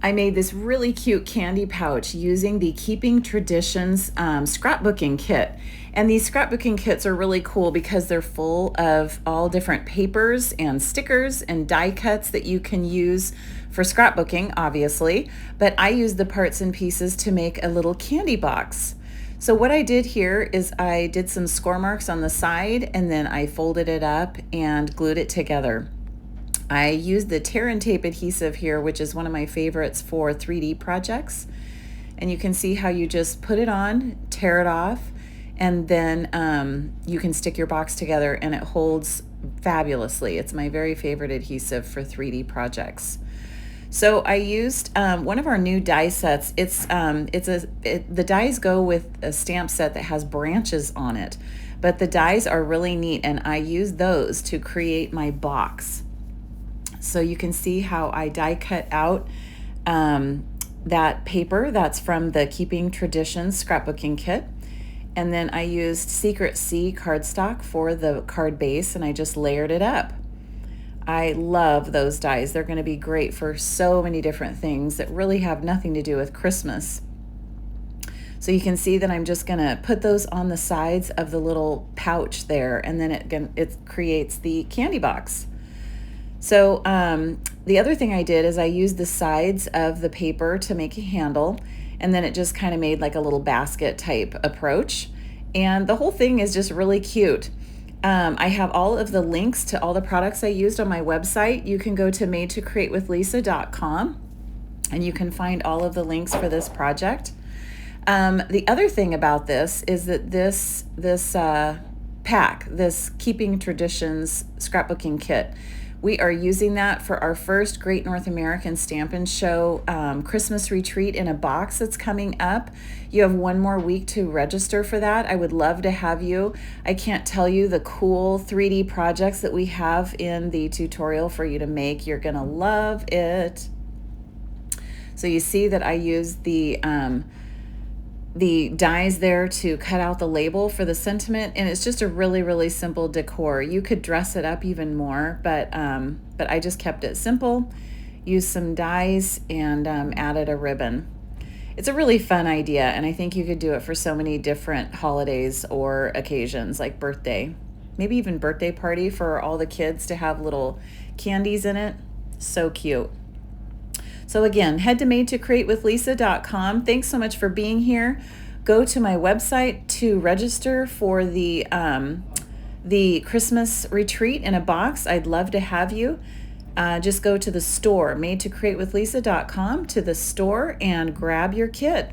I made this really cute candy pouch using the Keeping Traditions scrapbooking kit. And these scrapbooking kits are really cool because they're full of all different papers and stickers and die cuts that you can use for scrapbooking, obviously. But I use the parts and pieces to make a little candy box. So what I did here is I did some score marks on the side and then I folded it up and glued it together. I used the tear and tape adhesive here, which is one of my favorites for 3D projects. And you can see how you just put it on, tear it off, and then you can stick your box together and it holds fabulously. It's my very favorite adhesive for 3D projects. So I used one of our new die sets. The dies go with a stamp set that has branches on it, but the dies are really neat, and I used those to create my box. So you can see how I die cut out that paper that's from the Keeping Traditions scrapbooking kit. And then I used Secret C cardstock for the card base, and I just layered it up. I love those dies. They're going to be great for so many different things that really have nothing to do with Christmas. So you can see that I'm just going to put those on the sides of the little pouch there, and then it creates the candy box. So the other thing I did is I used the sides of the paper to make a handle, and then it just kind of made like a little basket type approach. And the whole thing is just really cute. I have all of the links to all the products I used on my website. You can go to madetocreatewithlisa.com and you can find all of the links for this project. The other thing about this is that this pack, this Keeping Traditions scrapbooking kit, we are using that for our first Great North American Stampin' Show Christmas retreat in a box that's coming up. You have one more week to register for that. I would love to have you. I can't tell you the cool 3D projects that we have in the tutorial for you to make. You're gonna love it. So you see that I used the dies there to cut out the label for the sentiment, and it's just a really, really simple decor. You could dress it up even more, but I just kept it simple, used some dies, and added a ribbon. It's a really fun idea, and I think you could do it for so many different holidays or occasions, like birthday, maybe even birthday party for all the kids to have little candies in it. So cute. So again, head to madetocreatewithlisa.com. Thanks so much for being here. Go to my website to register for the Christmas retreat in a box. I'd love to have you. Just go to the store, madetocreatewithlisa.com, to the store, and grab your kit.